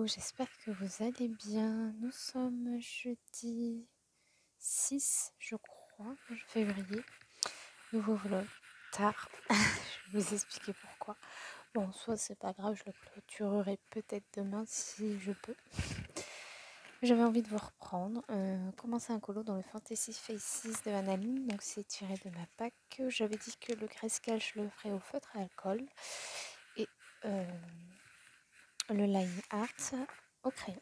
j'espère que vous allez bien. Nous sommes jeudi 6, je crois, février. Nouveau vlog, tard. Je vais vous expliquer pourquoi. Bon, soit c'est pas grave, je le clôturerai peut-être demain si je peux. J'avais envie de vous reprendre. Commencer un colo dans le Fantasy Faces de Annalyn. Donc c'est tiré de ma pack. J'avais dit que le grayscale, je le ferai au feutre à alcool. Et le line art au crayon.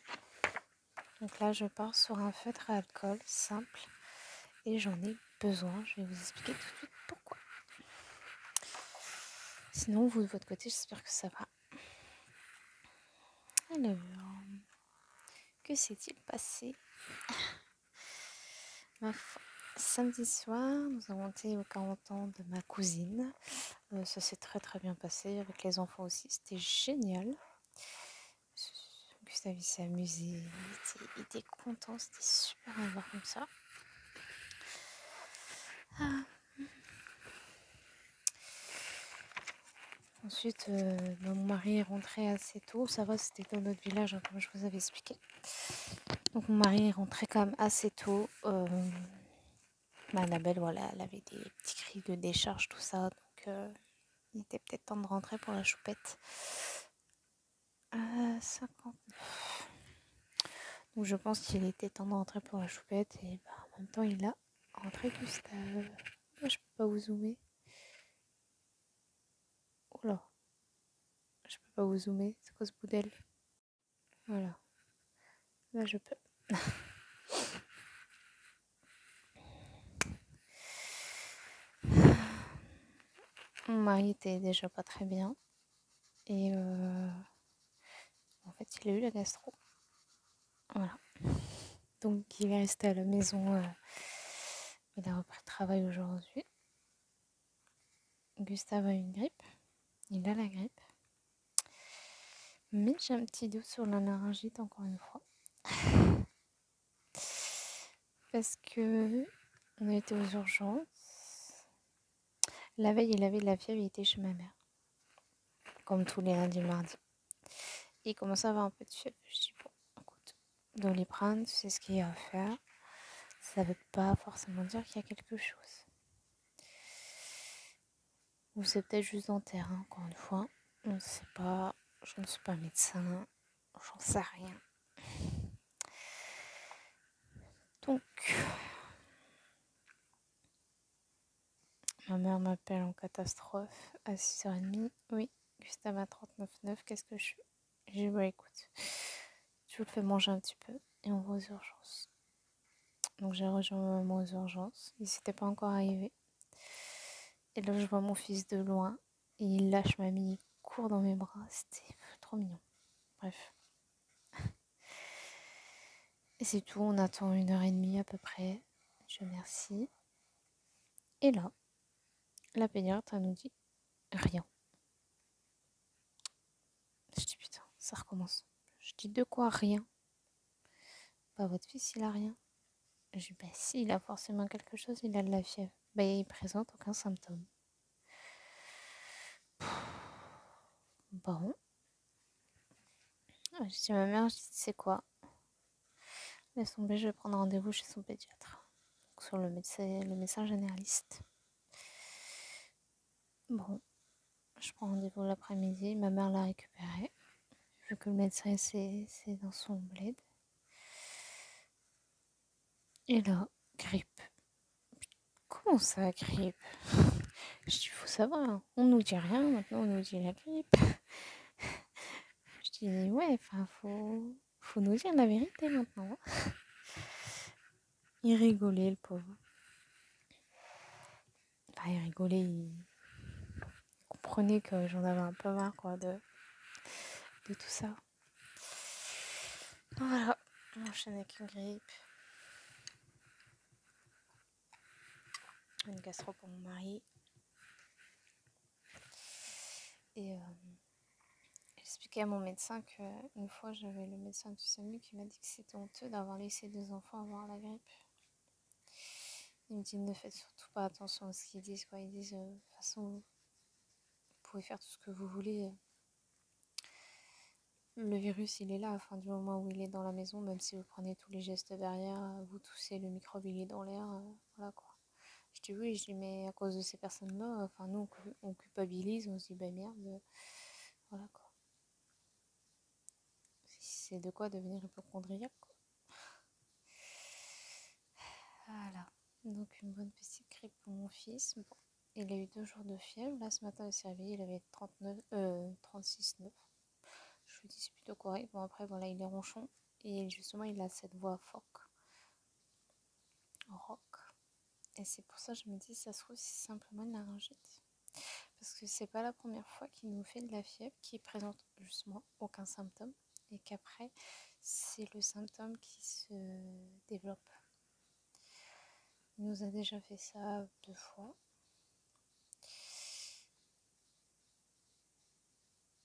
Donc là, je pars sur un feutre à alcool simple et j'en ai besoin. Je vais vous expliquer tout de suite pourquoi. Sinon, vous de votre côté, j'espère que ça va. Alors, que s'est-il passé? Ma foi, samedi soir, nous avons été aux 40 ans de ma cousine. Ça s'est très très bien passé avec les enfants aussi. C'était génial. Gustave il s'est amusé, il était content, c'était super à voir comme ça. Ensuite, mon mari est rentré assez tôt. Ça va, c'était dans notre village, hein, comme je vous avais expliqué. Donc mon mari est rentré quand même assez tôt. Annabelle, voilà, elle avait des petits cris de décharge, tout ça. Donc il était peut-être temps de rentrer pour la choupette. 59. Donc je pense qu'il était temps de rentrer pour la choupette. Et bah, en même temps, il a rentré Gustave. Moi, je peux pas vous zoomer. Oh là. Je peux pas vous zoomer. C'est quoi ce boudel? Voilà. Là, je peux. Mon mari était déjà pas très bien. Et en fait, il a eu la gastro. Voilà. Donc, il est resté à la maison. Il a repris le travail aujourd'hui. Gustave a une grippe. Il a la grippe. Mais j'ai un petit doute sur la laryngite, encore une fois. Parce que on a été aux urgences. La veille, il avait de la fièvre, il était chez ma mère. Comme tous les lundis, mardis. Il commençait à avoir un peu de fièvre. Je dis, bon, écoute, Doliprane, tu sais ce qu'il y a à faire. Ça ne veut pas forcément dire qu'il y a quelque chose. Ou c'est peut-être juste dentaire, hein, encore une fois. On ne sait pas. Je ne suis pas médecin. J'en sais rien. Donc, ma mère m'appelle en catastrophe à 6h30. Oui, Gustave à 39,9. Qu'est-ce que je fais? J'ai dit, bah écoute, je vous le fais manger un petit peu et on va aux urgences. Donc j'ai rejoint ma maman aux urgences. Il s'était pas encore arrivé. Et là, je vois mon fils de loin. Et il lâche mamie, il court dans mes bras. C'était trop mignon. Bref. Et c'est tout. On attend 1h30 à peu près. Je remercie. Et là, la pédiatre, elle nous dit rien. Je dis putain, ça recommence. Je dis de quoi rien? Bah, votre fils, il a rien. Je dis bah si, il a forcément quelque chose, il a de la fièvre. Bah, il présente aucun symptôme. Bon. Je dis à ma mère, je dis c'est quoi? Laisse tomber, je vais prendre rendez-vous chez son pédiatre. Donc, sur le médecin généraliste. Bon, je prends rendez-vous l'après-midi. Ma mère l'a récupéré. Vu que le médecin c'est dans son bled. Et là, grippe. Comment ça, grippe? Je dis, faut savoir, hein. On nous dit rien, maintenant on nous dit la grippe. Je dis, ouais, enfin, faut nous dire la vérité maintenant. Il rigolait, le pauvre. Enfin, il rigolait, il comprenait que j'en avais un peu marre, quoi, de tout ça. Voilà, on enchaîne avec une grippe. Une gastro pour mon mari. Et j'expliquais à mon médecin qu'une fois j'avais le médecin du SAMU qui m'a dit que c'était honteux d'avoir laissé des enfants avoir la grippe. Il me dit ne faites surtout pas attention à ce qu'ils disent, quoi. Ils disent de toute façon vous pouvez faire tout ce que vous voulez. le virus, il est là, enfin, du moment où il est dans la maison, même si vous prenez tous les gestes barrières, vous toussez, le microbe, il est dans l'air, voilà quoi. Je dis oui, je dis mais à cause de ces personnes-là, enfin, nous, on culpabilise, on se dit, bah merde, voilà quoi. C'est de quoi devenir hypochondriaque, quoi. Voilà. Donc, une bonne petite grippe pour mon fils. Bon, il a eu 2 jours de fièvre. Là, ce matin, il s'est réveillé, il avait 36,9. Je me dis, c'est plutôt correct. Bon, après, voilà, il est ronchon. Et justement, il a cette voix rock. Et c'est pour ça que je me dis, ça se trouve, c'est simplement une laryngite. Parce que c'est pas la première fois qu'il nous fait de la fièvre, qui présente justement aucun symptôme. Et qu'après, c'est le symptôme qui se développe. Il nous a déjà fait ça 2 fois.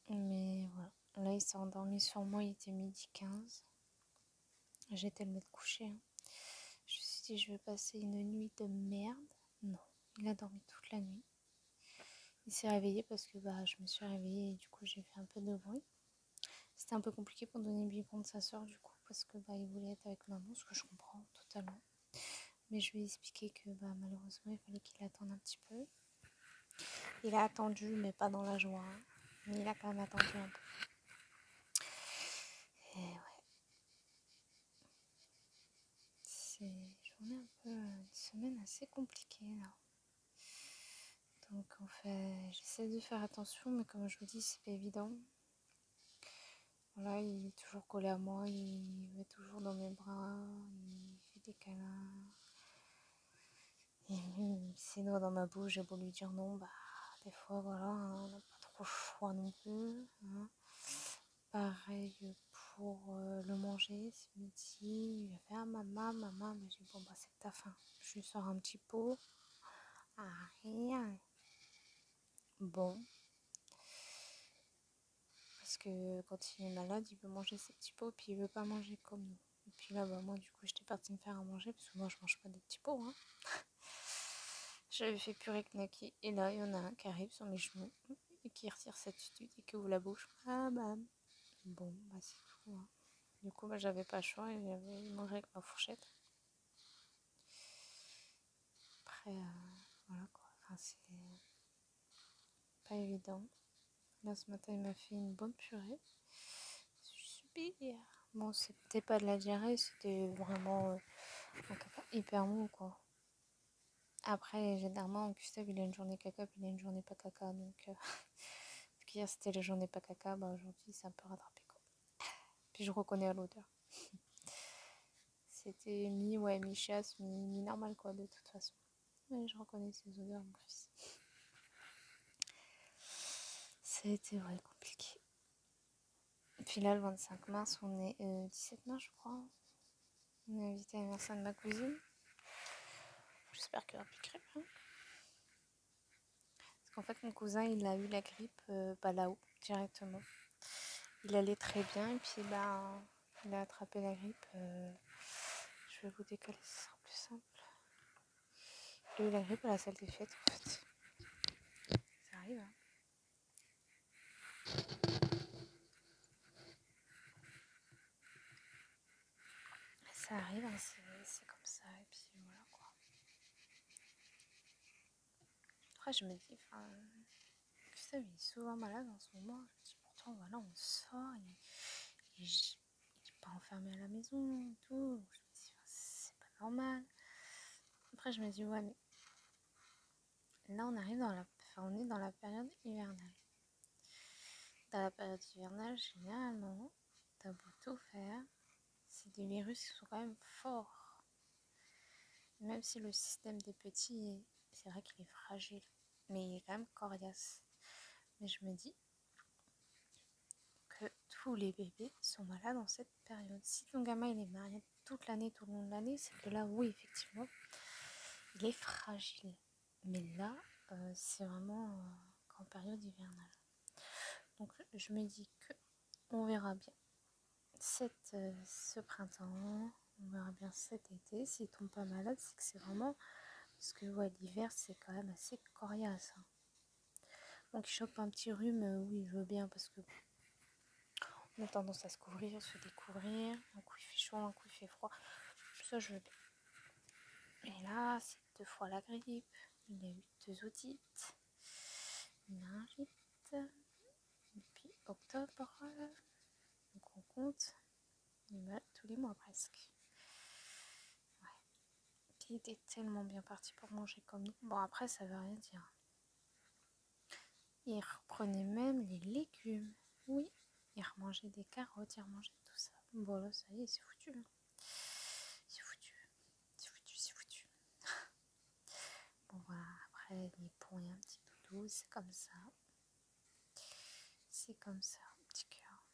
Mais voilà. Là, il s'est endormi sur moi, il était 12h15. J'étais le mettre coucher. Hein. Je me suis dit, je vais passer une nuit de merde. Non, il a dormi toute la nuit. Il s'est réveillé parce que je me suis réveillée et du coup, j'ai fait un peu de bruit. C'était un peu compliqué pour donner le biberon de sa soeur du coup parce que il voulait être avec maman, ce que je comprends totalement. Mais je lui ai expliqué que malheureusement, il fallait qu'il attende un petit peu. Il a attendu, mais pas dans la joie. Hein. Mais il a quand même attendu un peu. Et ouais. C'est une semaine assez compliquée là. Donc en fait, j'essaie de faire attention, mais comme je vous dis, c'est pas évident. Voilà, il est toujours collé à moi, il va toujours dans mes bras, il fait des câlins. Il met ses doigts dans ma bouche, j'ai beau lui dire non, des fois voilà, hein, on n'a pas trop le choix non plus. Hein. Pareil pour le manger ce midi, il a fait maman, mais j'ai dit bon c'est que t'as faim. Je lui sors un petit pot. Ah rien. Bon. Parce que quand il est malade, il veut manger ses petits pots, puis il veut pas manger comme nous. Et puis là, moi, du coup, j'étais partie me faire à manger, parce que moi, je mange pas des petits pots. Hein. J'avais fait purée knacky, et là, il y en a un qui arrive sur mes genoux, et qui retire cette tutude, et qui ouvre la bouche. Ah, bon, c'est tout. Hein. Du coup, j'avais pas le choix, et j'avais mangé avec ma fourchette. Après, voilà quoi. Enfin, c'est pas évident. Là, ce matin, il m'a fait une bonne purée. Super. Bon, c'était pas de la diarrhée, c'était vraiment un caca hyper mou, quoi. Après, généralement, Gustave, il a une journée caca, puis il a une journée pas caca. Donc, hier, c'était la journée pas caca, aujourd'hui, c'est un peu rattrapé, quoi. Puis, je reconnais à l'odeur. C'était mi-chasse, mi-normal, quoi, de toute façon. Mais je reconnais ces odeurs, mon fils. C'était vrai compliqué. Puis là, le 25 mars, on est 17 mars, je crois. On est invité à l'anniversaire de ma cousine. J'espère qu'il n'y aura plus de grippe. Hein. Parce qu'en fait, mon cousin, il a eu la grippe là-haut, directement. Il allait très bien, et puis il a attrapé la grippe. Je vais vous décaler, ce sera plus simple. Il a eu la grippe à la salle des fêtes, en fait. Ça arrive, hein. Ça arrive, hein, c'est comme ça, et puis voilà, quoi. Après, je me dis, Gustave, il est souvent malade en ce moment. Je me dis, pourtant, voilà, on sort, il n'est pas enfermé à la maison et tout. Je me dis, c'est pas normal. Après, je me dis, ouais, mais là, on arrive on est dans la période hivernale. Dans la période hivernale, généralement, t'as beau tout faire, c'est des virus qui sont quand même forts. Même si le système des petits, c'est vrai qu'il est fragile, mais il est quand même coriace. Mais je me dis que tous les bébés sont malades en cette période. Si ton gamin il est malade toute l'année, tout le long de l'année, c'est que là, oui, effectivement, il est fragile. Mais là, c'est vraiment en période hivernale. Donc je me dis que on verra bien ce printemps, on verra bien cet été. S'il tombe pas malade, c'est que c'est vraiment... Parce que l'hiver, c'est quand même assez coriace. Hein. Donc il chope un petit rhume, oui, je veux bien, parce que On a tendance à se couvrir, se découvrir. Un coup il fait chaud, un coup il fait froid. Ça je veux bien. Et là, c'est 2 fois la grippe. Il a eu 2 otites. Une laryngite. Depuis octobre. Donc on compte. Il meurt tous les mois presque. Ouais. Il était tellement bien parti pour manger comme nous. Bon après ça veut rien dire. Il reprenait même les légumes. Oui. Il remangeait des carottes, il remangeait tout ça. Bon là ça y est, c'est foutu. C'est foutu. C'est foutu, c'est foutu. Bon voilà, après il est pour un petit doudou, c'est comme ça. C'est comme ça, petit cœur.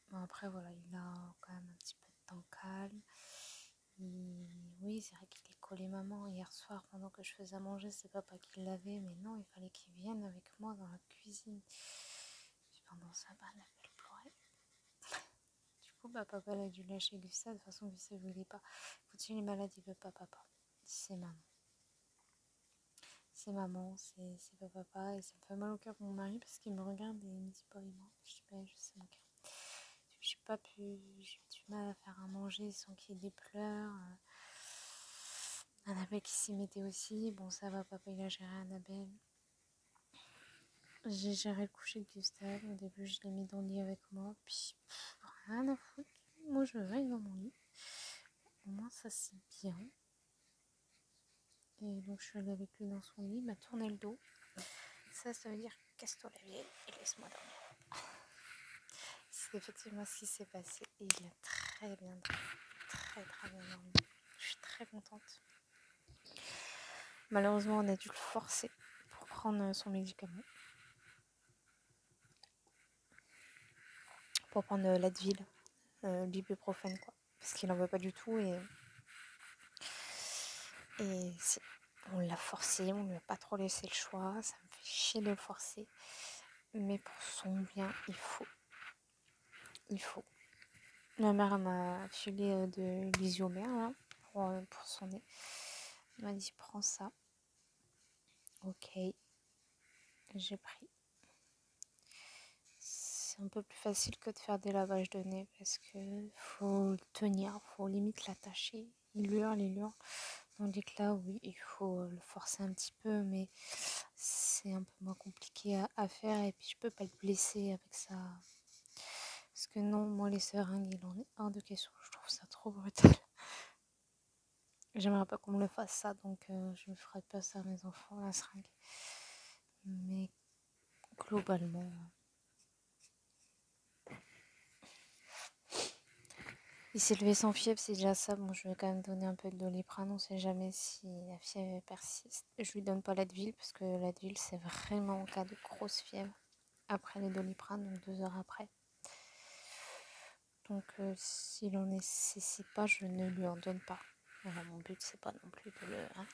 Bon après voilà, il a quand même un petit peu de temps calme. Oui, c'est vrai qu'il est collé maman. Hier soir, pendant que je faisais à manger, c'est papa qui l'avait, mais non, il fallait qu'il vienne avec moi dans la cuisine. Puis pendant ça, Annabelle pleurait. Du coup, papa elle a dû lâcher Gustave. De toute façon, Gustave ne voulait pas. Quand il est malade, il veut pas papa. C'est maman. C'est maman, c'est pas papa. Et ça me fait mal au cœur pour mon mari parce qu'il me regarde et il me dit pas moi. Je dis pas, je sais mon cœur. J'ai pas pu, j'ai eu du mal à faire à manger sans qu'il y ait des pleurs. Annabelle qui s'y mettait aussi. Bon, ça va, papa il a géré Annabelle. J'ai géré le coucher de Gustave. Au début, je l'ai mis dans le lit avec moi. Puis, rien à foutre. Moi, je vais dans mon lit. Au moins, ça c'est bien. Et donc, je suis allée avec lui dans son lit. Il m'a tourné le dos. Ça veut dire casse-toi la vieille et laisse-moi dormir. C'est effectivement ce qui s'est passé. Et il a très bien dormi. Très bien dormi. Je suis très contente. Malheureusement, on a dû le forcer pour prendre son médicament. Pour prendre l'Advil, l'ibuprofène, quoi. Parce qu'il n'en veut pas du tout. Et on l'a forcé, on ne lui a pas trop laissé le choix. Ça me fait chier de le forcer. Mais pour son bien, il faut. Il faut. Ma mère m'a filé de l'isiomère là, pour son nez. Elle m'a dit prends ça. Ok, j'ai pris. C'est un peu plus facile que de faire des lavages de nez parce que faut le tenir, faut limite l'attacher. Il hurle. Tandis que là, oui, il faut le forcer un petit peu, mais c'est un peu moins compliqué à faire et puis je peux pas le blesser avec ça. Parce que non, moi les seringues, il en est hors de question. Je trouve ça trop brutal. J'aimerais pas qu'on me le fasse ça, donc je ne ferai pas ça à mes enfants, la seringue. Mais globalement, il s'est levé sans fièvre, c'est déjà ça. Bon, je vais quand même donner un peu de Doliprane, on sait jamais si la fièvre persiste. Je lui donne pas l'Advil, parce que l'Advil, c'est vraiment en cas de grosse fièvre. Après les Doliprane, donc 2 heures après. Donc s'il en nécessite pas, je ne lui en donne pas. Voilà, mon but, c'est pas non plus de le... Hein.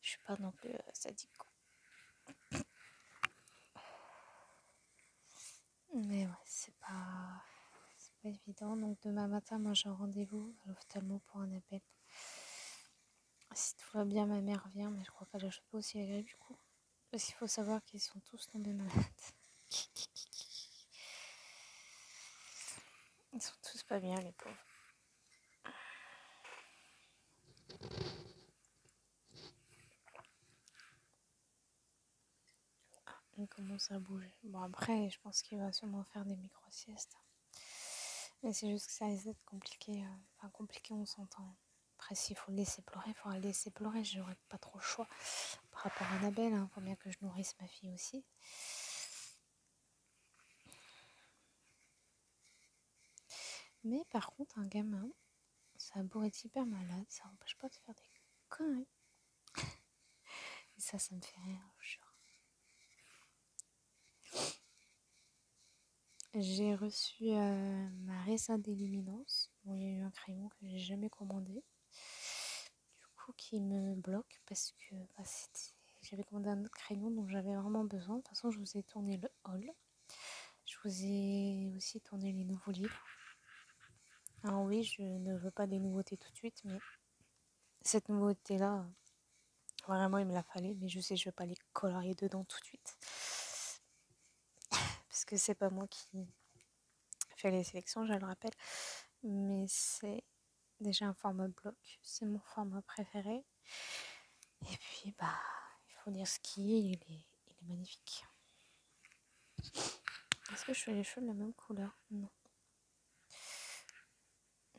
Je suis pas non plus sadique. Mais ouais, c'est pas évident. Donc demain matin, moi j'ai un rendez-vous à l'ophtalmo pour un appel. Si tout va bien, ma mère vient, mais je crois qu'elle a chopé aussi la grippe du coup. Parce qu'il faut savoir qu'ils sont tous tombés malades. Ils sont tous pas bien, les pauvres. Il commence à bouger. Bon, après, je pense qu'il va sûrement faire des micro-siestes. Mais c'est juste que ça risque d'être compliqué. Enfin, compliqué, on s'entend. Après, s'il faut le laisser pleurer, il faudra le laisser pleurer. J'aurai pas trop le choix. Par rapport à Annabelle, il faut bien que je nourrisse ma fille aussi. Mais par contre, un gamin, ça a beau être hyper malade, ça n'empêche pas de faire des conneries. Et ça me fait rire, je jure. J'ai reçu ma résin d'éliminance. Bon, il y a eu un crayon que j'ai jamais commandé. Du coup, qui me bloque parce que j'avais commandé un autre crayon dont j'avais vraiment besoin. De toute façon, je vous ai tourné le haul. Je vous ai aussi tourné les nouveaux livres. Alors oui, je ne veux pas des nouveautés tout de suite, mais cette nouveauté-là, Vraiment, il me l'a fallu, mais je sais, je vais pas les colorier dedans tout de suite. Parce que c'est pas moi qui fais les sélections, je le rappelle. Mais c'est déjà un format bloc. C'est mon format préféré. Et puis, bah, il faut dire ce qui est, il est magnifique. Est-ce que je fais les cheveux de la même couleur? Non.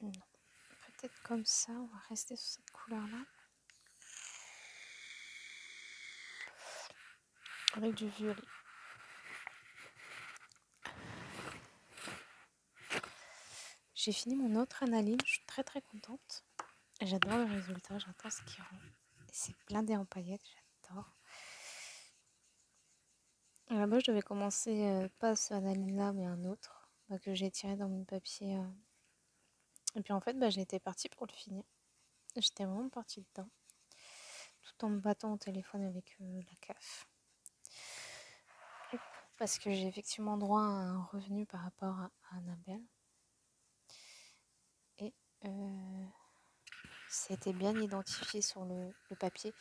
Non. Peut-être comme ça, on va rester sur cette couleur-là. Avec du violet. J'ai fini mon autre analine, je suis très très contente. J'adore le résultat, j'adore ce qui rend. C'est blindé en paillettes, j'adore. Là-bas, je devais commencer pas ce analine-là, mais un autre que j'ai tiré dans mon papier. Et puis en fait, j'étais partie pour le finir. J'étais vraiment partie dedans, tout en me battant au téléphone avec la CAF. Parce que j'ai effectivement droit à un revenu par rapport à Annabelle. Et c'était bien identifié sur le papier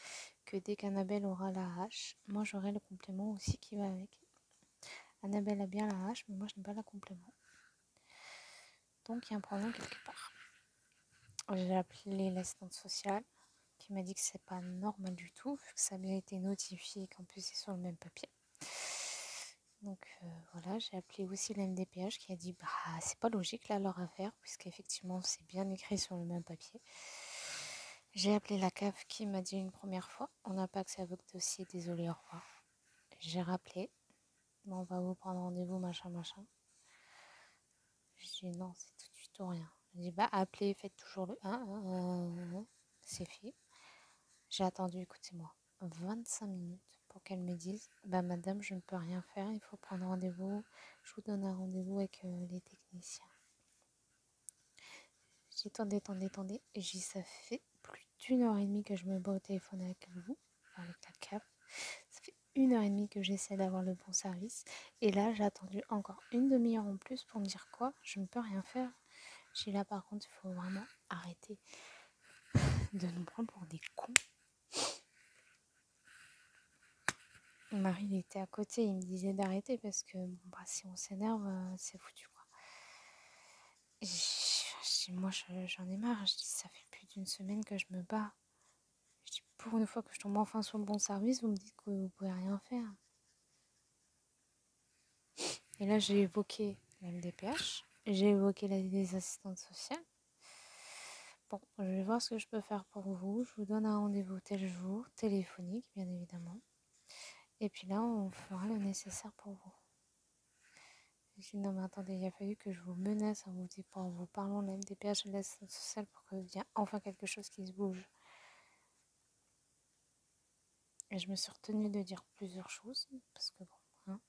que dès qu'Annabelle aura la hache, moi j'aurai le complément aussi qui va avec. Annabelle a bien la hache, mais moi je n'ai pas la complément. Donc il y a un problème quelque part. J'ai appelé l'assistante sociale qui m'a dit que c'est pas normal du tout, vu que ça a bien été notifié et qu'en plus c'est sur le même papier. Donc voilà, j'ai appelé aussi la MDPH qui a dit c'est pas logique là leur affaire, puisqu'effectivement c'est bien écrit sur le même papier. J'ai appelé la CAF qui m'a dit une première fois, on n'a pas accès à votre dossier, désolé, au revoir. J'ai rappelé, on va vous prendre rendez-vous, machin. J'ai dit non, c'est tout de suite ou rien. J'ai dit appelez, faites toujours le 1, c'est fait. J'ai attendu, écoutez-moi, 25 minutes pour qu'elle me dise madame, je ne peux rien faire, il faut prendre rendez-vous, je vous donne un rendez-vous avec les techniciens. J'ai dit attendez. Et j'ai dit ça fait plus d'1h30 que je me bats au téléphone avec vous, avec la CAF. Ça fait 1h30 que j'essaie d'avoir le bon service. Et là, j'ai attendu encore une demi-heure en plus pour me dire quoi? Je ne peux rien faire. J'ai dit là, par contre, il faut vraiment arrêter de nous prendre pour des cons. Mon mari, il était à côté, il me disait d'arrêter parce que si on s'énerve, c'est foutu quoi. Moi, j'en ai marre. Je dis, ça fait plus d'une semaine que je me bats. Je dis, pour une fois que je tombe enfin sur le bon service, vous me dites que vous pouvez rien faire. Et là, j'ai évoqué la MDPH, j'ai évoqué les assistantes sociales. Bon, je vais voir ce que je peux faire pour vous. Je vous donne un rendez-vous tel jour, téléphonique, bien évidemment. Et puis là, on fera le nécessaire pour vous. Je dis, non, mais attendez, il a fallu que je vous menace en vous parlant de la MDPH et de l'assistance sociale pour qu'il y ait enfin quelque chose qui se bouge. Et je me suis retenue de dire plusieurs choses, parce que bon,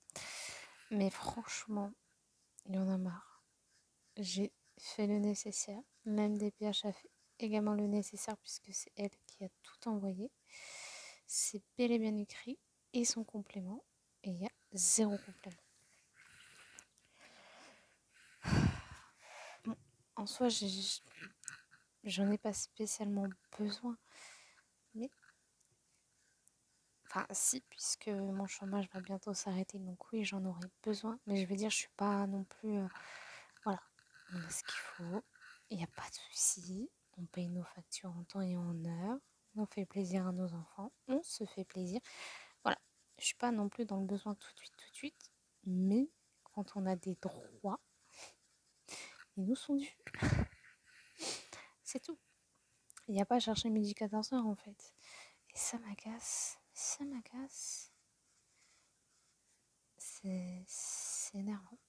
mais franchement, il y en a marre. J'ai fait le nécessaire. La MDPH a fait également le nécessaire, puisque c'est elle qui a tout envoyé. C'est bel et bien écrit, et son complément, et il y a 0 complément. Bon, en soi, j'en ai pas spécialement besoin, mais enfin si, puisque mon chômage va bientôt s'arrêter, donc oui, j'en aurai besoin, mais je veux dire, je suis pas non plus voilà, on a ce qu'il faut, il n'y a pas de souci, on paye nos factures en temps et en heure, on fait plaisir à nos enfants, on se fait plaisir, voilà, je suis pas non plus dans le besoin tout de suite, mais quand on a des droits, ils nous sont dus. C'est tout. Il n'y a pas à chercher midi 14h en fait. Et ça m'agace. C'est énervant.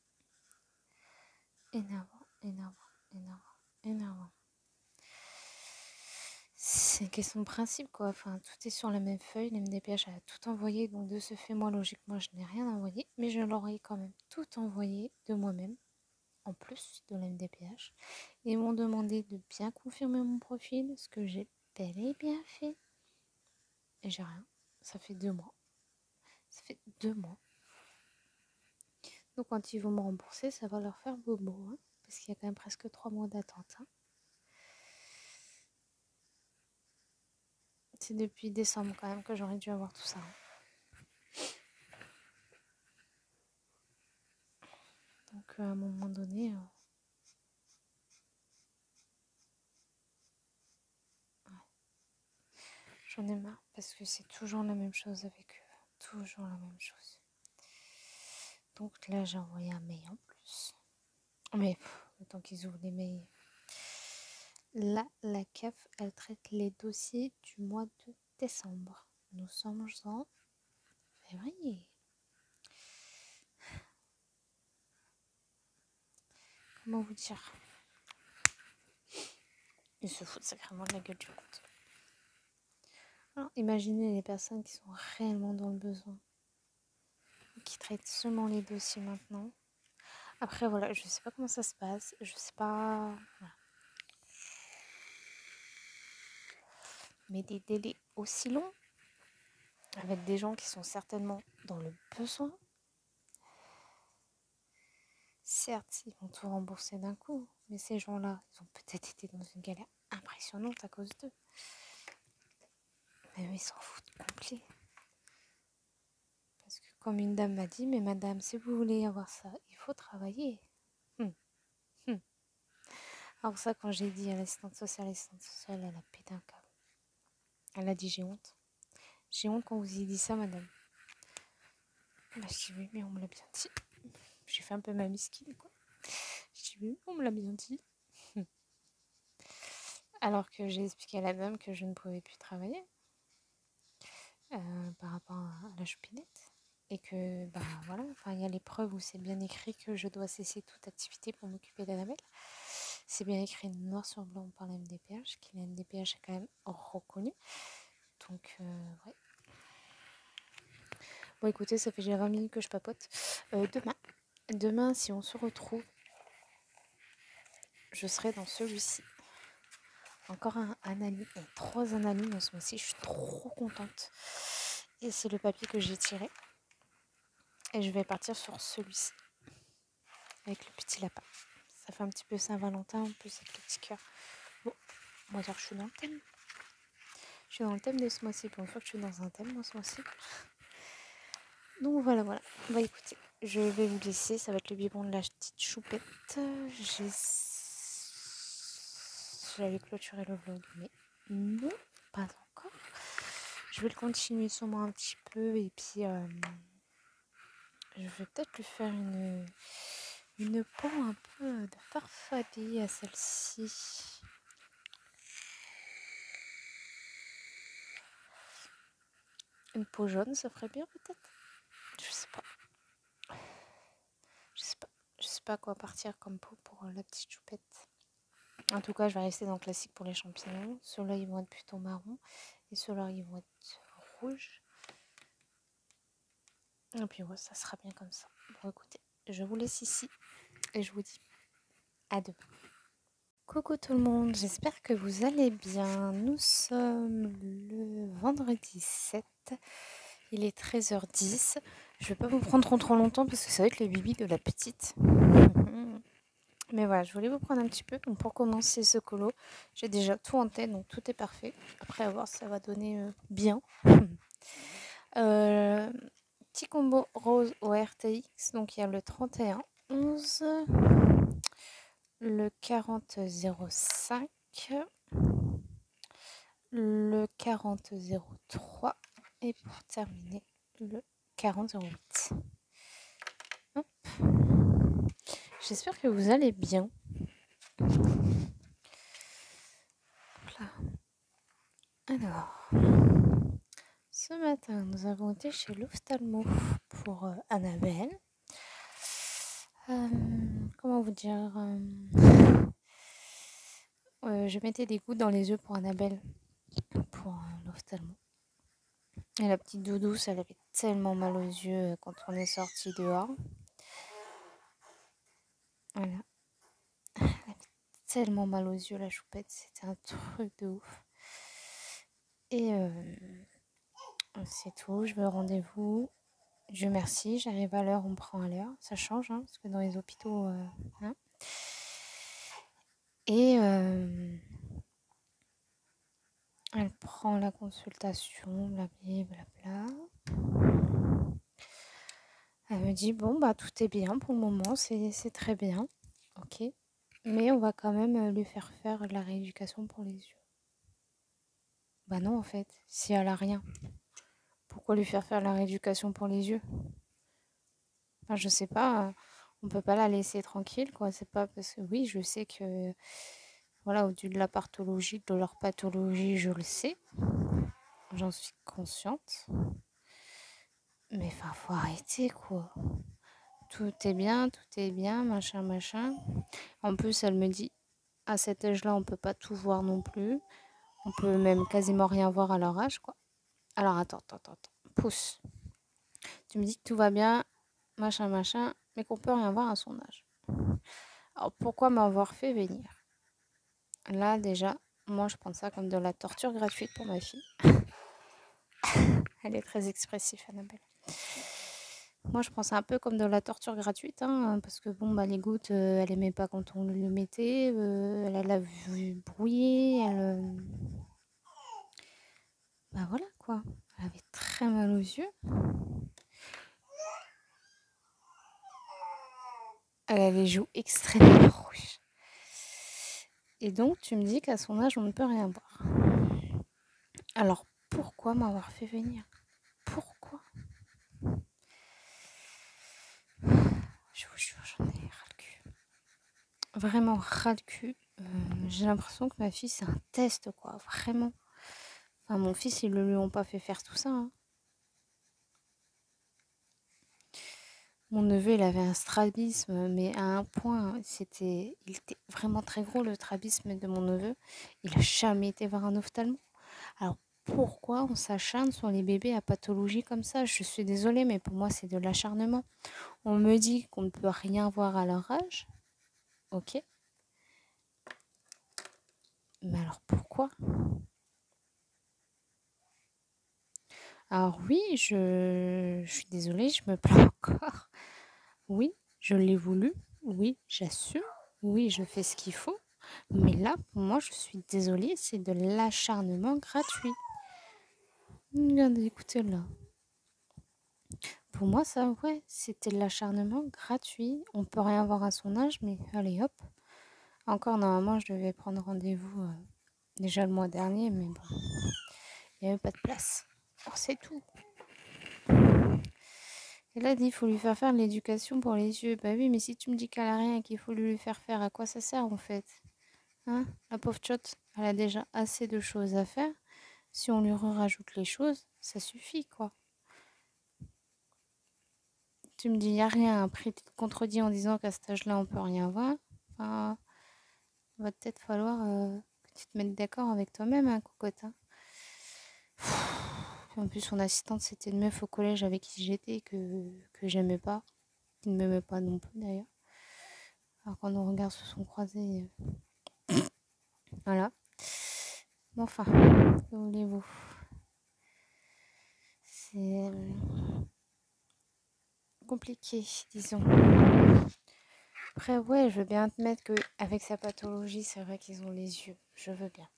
Énervant. C'est une question de principe quoi. Enfin, tout est sur la même feuille. L'MDPH a tout envoyé. Donc de ce fait, moi logiquement, je n'ai rien envoyé. Mais je l'aurais quand même tout envoyé de moi-même. En plus de l'MDPH. Ils m'ont demandé de bien confirmer mon profil. Ce que j'ai bel et bien fait. Et j'ai rien. Ça fait 2 mois. Donc quand ils vont me rembourser, ça va leur faire bobo. Parce qu'il y a quand même presque 3 mois d'attente. C'est depuis décembre quand même que j'aurais dû avoir tout ça. Donc à un moment donné, j'en ai marre parce que c'est toujours la même chose avec eux. Toujours la même chose. Donc là, j'ai envoyé un mail en plus. Mais le temps qu'ils ouvrent les mails. Là, la CAF, elle traite les dossiers du mois de décembre. Nous sommes en février. Comment vous dire? Ils se foutent sacrément de la gueule du monde. Alors, imaginez les personnes qui sont réellement dans le besoin, qui traitent seulement les dossiers maintenant. Après, voilà, je sais pas comment ça se passe, je sais pas. Voilà. Mais des délais aussi longs, avec des gens qui sont certainement dans le besoin. Certes, ils vont tout rembourser d'un coup, mais ces gens-là, ils ont peut-être été dans une galère impressionnante à cause d'eux. Mais eux, ils s'en foutent complet. Parce que comme une dame m'a dit, mais madame, si vous voulez avoir ça, il faut travailler. Alors ça, quand j'ai dit à l'assistante sociale, elle a pété un câble. Elle a dit, j'ai honte. J'ai honte qu'on vous ait dit ça, madame. Bah, je dis, oui, mais on me l'a bien dit. J'ai fait un peu ma misquine, quoi. Je dis, oui, on me l'a bien dit. Alors que j'ai expliqué à la dame que je ne pouvais plus travailler par rapport à la choupinette. Et que, bah voilà, enfin, il y a les preuves où c'est bien écrit que je dois cesser toute activité pour m'occuper d'Annabelle. C'est bien écrit noir sur blanc par la MDPH, qui la MDPH est quand même reconnue. Donc, ouais. Bon, écoutez, ça fait déjà 20 minutes que je papote. Demain, si on se retrouve, je serai dans celui-ci. Encore un analyse, 3 analyses dans ce mois-ci. Je suis trop contente. Et c'est le papier que j'ai tiré. Et je vais partir sur celui-ci. Avec le petit lapin. Ça fait un petit peu Saint-Valentin en plus avec le petit cœur. Bon, on va dire que je suis dans le thème. Je suis dans le thème de ce mois-ci. Pour une fois que je suis dans un thème, moi, ce mois-ci. Donc voilà. Bah écoutez, je vais vous laisser. Ça va être le biberon de la petite choupette. J'avais clôturé le vlog, mais non, pas encore. Je vais le continuer sûrement un petit peu. Et puis, je vais peut-être lui faire une peau un peu de farfadet à celle-ci. Une peau jaune, ça ferait bien peut-être. Je sais pas. Je sais pas quoi partir comme peau pour la petite choupette. En tout cas, je vais rester dans le classique pour les champignons. Ceux-là, ils vont être plutôt marron. Et ceux-là, ils vont être rouges. Et puis, ouais, ça sera bien comme ça. Bon, écoutez, je vous laisse ici. Et je vous dis à demain. Coucou tout le monde, j'espère que vous allez bien. Nous sommes le vendredi 7. Il est 13h10. Je vais pas vous prendre trop longtemps parce que ça va être le bibi de la petite. Mais voilà, je voulais vous prendre un petit peu. Donc pour commencer ce colo, j'ai déjà tout en tête, donc tout est parfait. Après, à voir si ça va donner bien. Petit combo rose au RTX. Donc il y a le 3111, le 4005, le 4003 et pour terminer le 4008. Hop. J'espère que vous allez bien. Là. Alors, ce matin, nous avons été chez l'ophtalmo pour Annabelle. Comment vous dire je mettais des gouttes dans les yeux pour Annabelle, pour l'ophtalmo. Et la petite doudouce, elle avait tellement mal aux yeux quand on est sorti dehors. Voilà. Elle avait tellement mal aux yeux, la choupette. C'était un truc de ouf. Et c'est tout. Je vais au rendez-vous. Dieu merci, j'arrive à l'heure, on me prend à l'heure. Ça change, hein, parce que dans les hôpitaux... hein. Et elle prend la consultation, blablabla. Elle me dit, bon, bah tout est bien pour le moment, c'est très bien. Ok. Mais on va quand même lui faire de la rééducation pour les yeux. Bah non, en fait, si elle a rien, pourquoi lui faire la rééducation pour les yeux? Enfin, je sais pas, on peut pas la laisser tranquille, quoi. C'est pas parce que, oui, je sais que, voilà, au-dessus de la pathologie, de leur pathologie, je le sais. J'en suis consciente. Mais enfin, faut arrêter, quoi. Tout est bien, machin, machin. En plus, elle me dit, à cet âge-là, on peut pas tout voir non plus. On peut même quasiment rien voir à leur âge, quoi. Alors, attends. Pousse. Tu me dis que tout va bien, machin, machin, mais qu'on peut rien voir à son âge. Alors, pourquoi m'avoir fait venir? Là, déjà, moi, je prends ça comme de la torture gratuite pour ma fille. Elle est très expressive, Annabelle. Moi, je prends ça un peu comme de la torture gratuite, hein, parce que bon, bah, les gouttes, elle aimait pas quand on le mettait, elle a vu brouiller, bah voilà quoi. Elle avait très mal aux yeux. Elle a les joues extrêmement rouges. Et donc, tu me dis qu'à son âge, on ne peut rien voir. Alors, pourquoi m'avoir fait venir? Pourquoi? Je vous jure, j'en ai ras le cul. Vraiment ras le cul. J'ai l'impression que ma fille, c'est un test, quoi. Vraiment. Enfin, mon fils, ils ne lui ont pas fait faire tout ça, hein. Mon neveu, il avait un strabisme, mais à un point, il était vraiment très gros, le strabisme de mon neveu. Il n'a jamais été voir un ophtalmo. Alors, pourquoi on s'acharne sur les bébés à pathologie comme ça? Je suis désolée, mais pour moi, c'est de l'acharnement. On me dit qu'on ne peut rien voir à leur âge. Ok. Mais alors, pourquoi? Alors oui, je suis désolée, je me plains encore. Oui, je l'ai voulu. Oui, j'assume. Oui, je fais ce qu'il faut. Mais là, pour moi, je suis désolée, c'est de l'acharnement gratuit. Regardez, écoutez là. Pour moi, ça, ouais, c'était de l'acharnement gratuit. On peut rien voir à son âge, mais allez hop. Encore, normalement, je devais prendre rendez-vous déjà le mois dernier, mais bon, il n'y avait pas de place. Alors, c'est tout. Et là, il faut lui faire de l'éducation pour les yeux. Bah oui, mais si tu me dis qu'elle a rien et qu'il faut lui faire, à quoi ça sert en fait? Hein? La pauvre chotte, elle a déjà assez de choses à faire. Si on lui rajoute les choses, ça suffit quoi. Tu me dis, il n'y a rien. Après, tu te contredis en disant qu'à cet âge-là, on peut rien voir. Enfin, va peut-être falloir que tu te mettes d'accord avec toi-même, hein, cocotte. Hein. En plus, son assistante, c'était une meuf au collège avec qui j'étais que j'aimais pas. Qui ne m'aimait pas non plus d'ailleurs. Alors quand nos regards se sont croisés, voilà. Mais enfin, que voulez-vous? C'est compliqué, disons. Après, ouais, je veux bien admettre qu'avec sa pathologie, c'est vrai qu'ils ont les yeux. Je veux bien.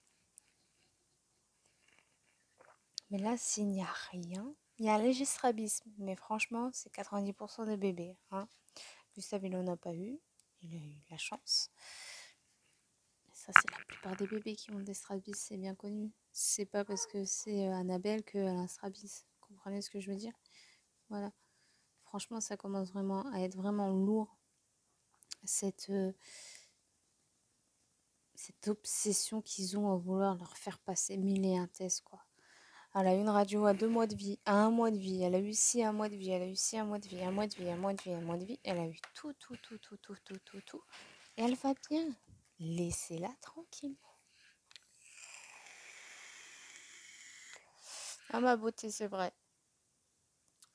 Mais là, s'il n'y a rien, il y a un léger strabisme. Mais franchement, c'est 90% des bébés. Hein. Gustave, il n'en a pas eu. Il a eu de la chance. Ça, c'est la plupart des bébés qui ont des strabismes, c'est bien connu. C'est pas parce que c'est Annabelle qu'elle a un strabisme. Vous comprenez ce que je veux dire? Voilà. Franchement, ça commence vraiment à être vraiment lourd. Cette obsession qu'ils ont à vouloir leur faire passer mille et un tests, quoi. Elle a eu une radio à 2 mois de vie, à 1 mois de vie, elle a eu ci 1 mois de vie, elle a eu ci 1 mois de vie, 1 mois de vie, 1 mois de vie, 1 mois de vie, elle a eu tout. Et elle va bien. Laissez-la tranquille. Ah ma beauté, c'est vrai.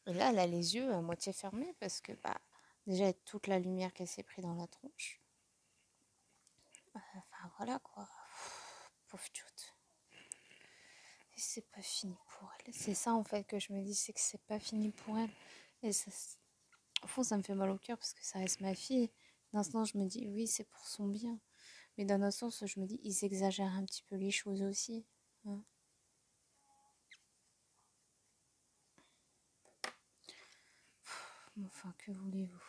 Et là, elle a les yeux à moitié fermés parce que, bah, déjà, toute la lumière qu'elle s'est pris dans la tronche. Enfin, voilà, quoi. Pauvre chute. Et c'est pas fini pour elle. C'est ça, en fait, que je me dis, c'est que c'est pas fini pour elle. Et ça, au fond, ça me fait mal au cœur parce que ça reste ma fille. D'un sens, je me dis, oui, c'est pour son bien. Mais d'un autre sens, je me dis, ils exagèrent un petit peu les choses aussi. Hein. Enfin, que voulez-vous?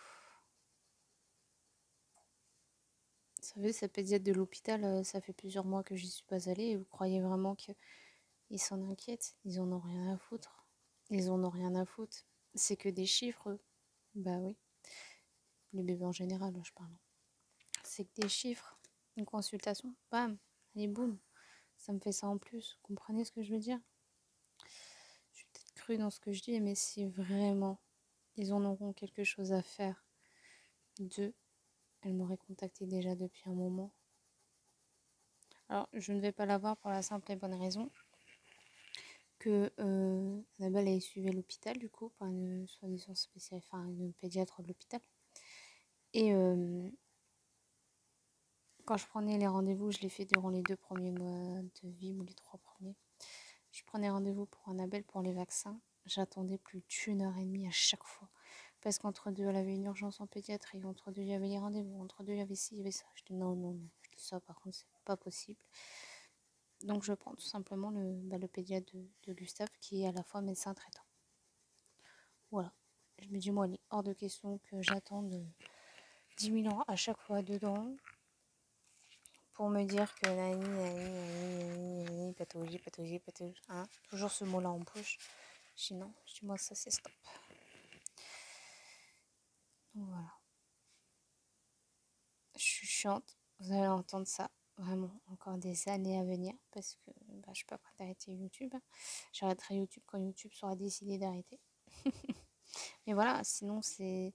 Vous savez, cette pédiatre de l'hôpital, ça fait plusieurs mois que j'y suis pas allée et vous croyez vraiment qu'ils s'en inquiètent? Ils en ont rien à foutre. Ils en ont rien à foutre. C'est que des chiffres, eux. Bah oui, les bébés en général, je parle. C'est que des chiffres. Une consultation, bam, allez boum. Ça me fait ça en plus. Vous comprenez ce que je veux dire? Je suis peut-être crue dans ce que je dis, mais si vraiment ils en auront quelque chose à faire d'eux, elle m'aurait contacté déjà depuis un moment. Alors, je ne vais pas la voir pour la simple et bonne raison que Annabelle elle suivait l'hôpital du coup par une soi-disant spéciale, enfin une pédiatre de l'hôpital. Et quand je prenais les rendez-vous, je l'ai fait durant les 2 premiers mois de vie ou les 3 premiers. Je prenais rendez-vous pour Annabelle pour les vaccins. J'attendais plus d'1 heure et demie à chaque fois. Parce qu'entre deux, elle avait une urgence en pédiatrie. Entre deux, il y avait les rendez-vous. Entre deux, il y avait ci, il y avait ça. Je dis non, non, non. Je dis ça, par contre, c'est pas possible. Donc, je prends tout simplement le pédiatre de Gustave qui est à la fois médecin traitant. Voilà. Je me dis, moi, il est hors de question que j'attende 10 000 ans à chaque fois dedans pour me dire que nani, pathologie, pathologie, pathologie. Hein, toujours ce mot-là en bouche. Je dis non, je dis moi, ça c'est stop. Donc voilà. Je suis chiante, vous allez entendre ça vraiment encore des années à venir parce que je suis pas prête d'arrêter YouTube. J'arrêterai YouTube quand YouTube sera décidé d'arrêter. Mais voilà, sinon c'est...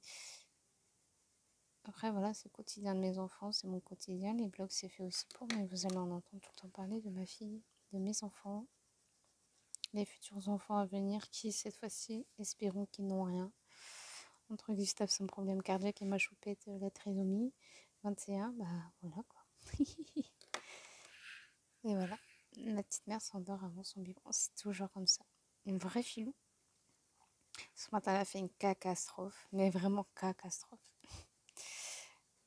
Après voilà, c'est le quotidien de mes enfants, c'est mon quotidien. Les blogs c'est fait aussi pour, mais vous allez en entendre tout le temps parler de ma fille, de mes enfants, les futurs enfants à venir qui cette fois-ci espérons qu'ils n'ont rien. Entre Gustave son problème cardiaque et ma choupette la trisomie 21, bah voilà quoi. Et voilà, la petite mère s'endort avant son biberon, c'est toujours comme ça. Une vraie filou. Ce matin, elle a fait une catastrophe, mais vraiment catastrophe.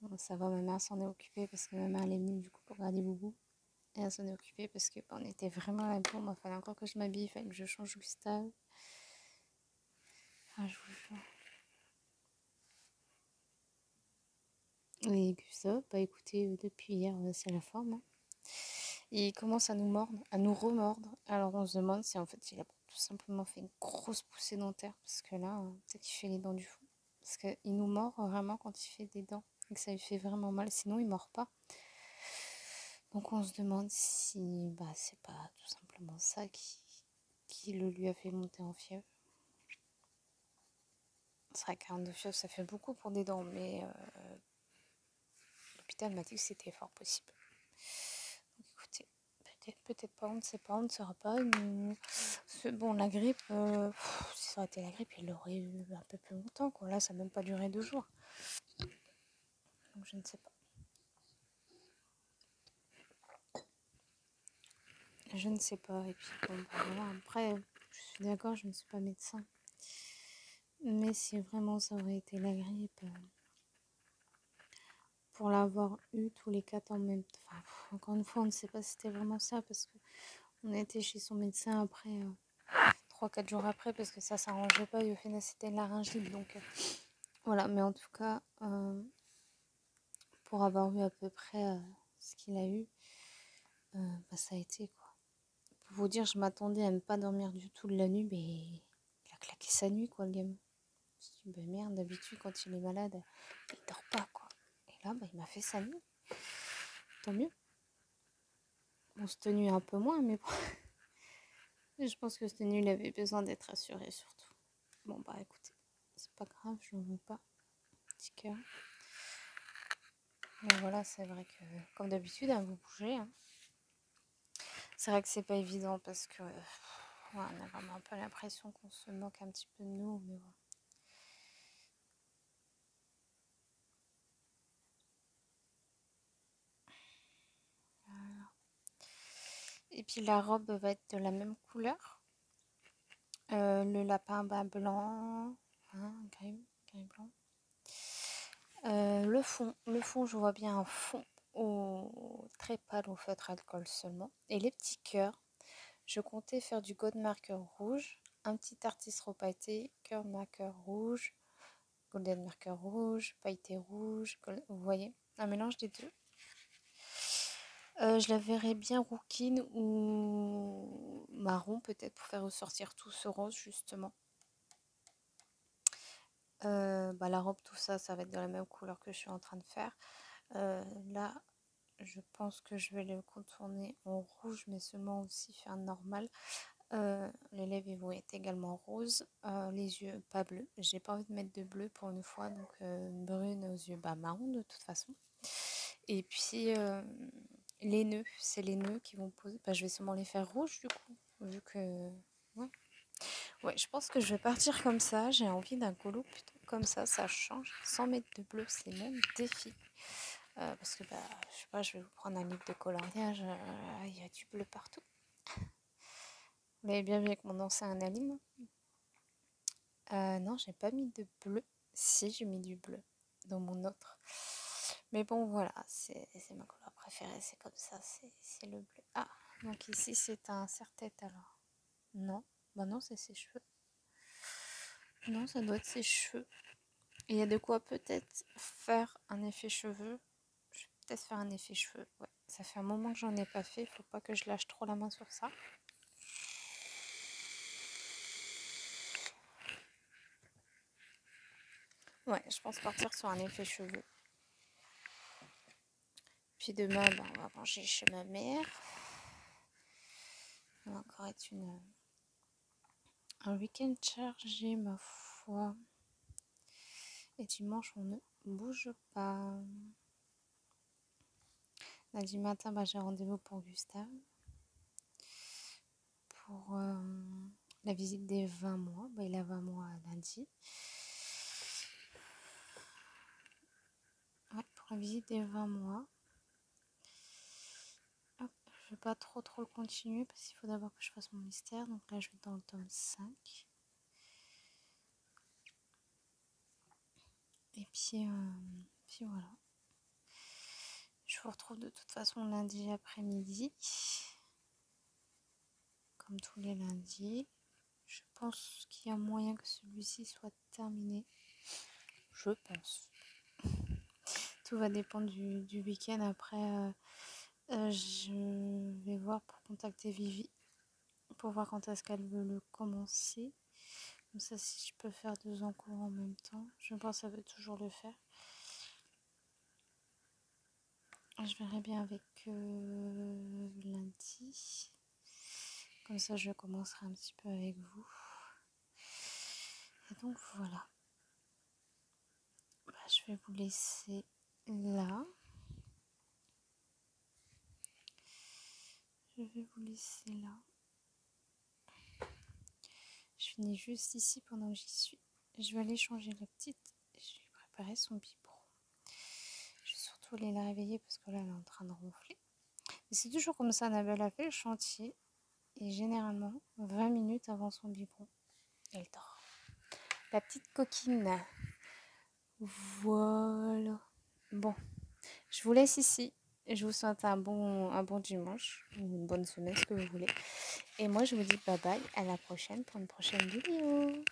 Bon, ça va, ma mère s'en est occupée parce que ma mère elle est venue du coup pour garder Boubou. Et elle s'en est occupée parce que on était vraiment à la bourre. Il fallait encore que je m'habille, il fallait que je change Gustave. Ah, je vous jure. Et Gustave, bah écoutez, depuis hier, c'est la forme. Hein. Il commence à nous mordre, à nous remordre. Alors on se demande si en fait il a tout simplement fait une grosse poussée dentaire. Parce que là, peut-être qu'il fait les dents du fond. Parce qu'il nous mord vraiment quand il fait des dents. Et que ça lui fait vraiment mal. Sinon, il mord pas. Donc on se demande si bah, c'est pas tout simplement ça qui le lui a fait monter en fièvre. C'est vrai qu'un de fièvre, ça fait beaucoup pour des dents. Mais l'hôpital m'a dit que c'était fort possible. Donc écoutez. Peut-être pas, on ne sait pas, on ne saura pas. Bon, la grippe, si ça aurait été la grippe, il l'aurait eu un peu plus longtemps, quoi. Là, ça n'a même pas duré 2 jours. Donc, je ne sais pas. Je ne sais pas. Et puis, bon, bah, voilà. Après, je suis d'accord, je ne suis pas médecin. Mais si vraiment ça aurait été la grippe, pour l'avoir eu tous les 4 en même temps, enfin, encore une fois, on ne sait pas si c'était vraiment ça, parce qu'on a été chez son médecin après... 3-4 jours après parce que ça s'arrangeait pas et au final c'était une laryngite donc voilà, mais en tout cas pour avoir eu à peu près ce qu'il a eu, bah, ça a été quoi. Pour vous dire, je m'attendais à ne pas dormir du tout de la nuit, mais il a claqué sa nuit quoi le gamin. Je me suis dit, bah merde, d'habitude quand il est malade il dort pas quoi, et là bah, il m'a fait sa nuit, tant mieux. Bon, cette nuit un peu moins, mais bon. Je pense que cette nuit il avait besoin d'être assuré surtout. Bon bah écoutez, c'est pas grave, je n'en veux pas, petit cœur. Mais voilà, c'est vrai que, comme d'habitude, hein, vous bougez. Hein. C'est vrai que c'est pas évident parce que on a vraiment un peu l'impression qu'on se moque un petit peu de nous. Mais bon. Voilà. Et puis la robe va être de la même couleur. Le lapin blanc, hein, gris blanc. Le fond, je vois bien un fond très pâle au feutre alcool seulement. Et les petits cœurs, je comptais faire du god marker rouge, un petit artiste repailleté, cœur marqueur rouge, Golden Marker rouge, pailleté rouge, vous voyez, un mélange des deux. Je la verrais bien rouquine ou marron peut-être pour faire ressortir tout ce rose justement. La robe, tout ça, ça va être de la même couleur que je suis en train de faire. Là, je pense que je vais le contourner en rouge, mais seulement aussi faire normal. Les lèvres vont être également roses, les yeux pas bleus. J'ai pas envie de mettre de bleu pour une fois, donc brune aux yeux marron de toute façon. Et puis les nœuds, c'est les nœuds qui vont poser. Je vais sûrement les faire rouges du coup, vu que ouais, je pense que je vais partir comme ça. J'ai envie d'un colo plutôt comme ça change. Sans mettre de bleu, c'est mon défi. Parce que je sais pas, je vais vous prendre un livre de coloriage. Il y a du bleu partout. Vous l'avez bien vu avec mon ancien anonyme. Non, j'ai pas mis de bleu. Si, j'ai mis du bleu dans mon autre. Mais bon, voilà, c'est ma couleur préférée. C'est comme ça, c'est le bleu. Ah, donc ici, c'est un serre-tête alors. Non, non, c'est ses cheveux. Non, ça doit être ses cheveux. Et il y a de quoi peut-être faire un effet cheveux. Je vais peut-être faire un effet cheveux. Ouais, ça fait un moment que j'en ai pas fait. Il faut pas que je lâche trop la main sur ça. Ouais, je pense partir sur un effet cheveux. Puis demain, on va manger chez ma mère. Ça va encore être un week-end chargé, ma foi. Et dimanche, on ne bouge pas. Lundi matin, j'ai rendez-vous pour Gustave. Pour la visite des 20 mois. Il a 20 mois lundi. Ouais, pour la visite des 20 mois. Hop, je vais pas trop le continuer parce qu'il faut d'abord que je fasse mon mystère. Donc là, je vais dans le tome 5. Et puis voilà. Je vous retrouve de toute façon lundi après-midi. Comme tous les lundis. Je pense qu'il y a moyen que celui-ci soit terminé. Je pense. Tout va dépendre du week-end. Après, je vais voir pour contacter Vivi. Pour voir quand est-ce qu'elle veut le commencer. Comme ça, si je peux faire 2 en cours en même temps. Je pense qu'elle veut toujours le faire. Je verrai bien avec lundi. Comme ça, je commencerai un petit peu avec vous. Et donc, voilà. Je vais vous laisser là. Je vais vous laisser là. Je finis juste ici pendant que j'y suis. Je vais aller changer la petite. Je vais lui préparer son biberon. Je vais surtout aller la réveiller parce que là, elle est en train de ronfler. Et c'est toujours comme ça, Annabelle a fait le chantier. Et généralement, 20 minutes avant son biberon, elle dort. La petite coquine. Voilà. Bon, je vous laisse ici. Je vous souhaite un bon dimanche, ou une bonne semaine, ce que vous voulez. Et moi, je vous dis bye bye, à la prochaine pour une prochaine vidéo.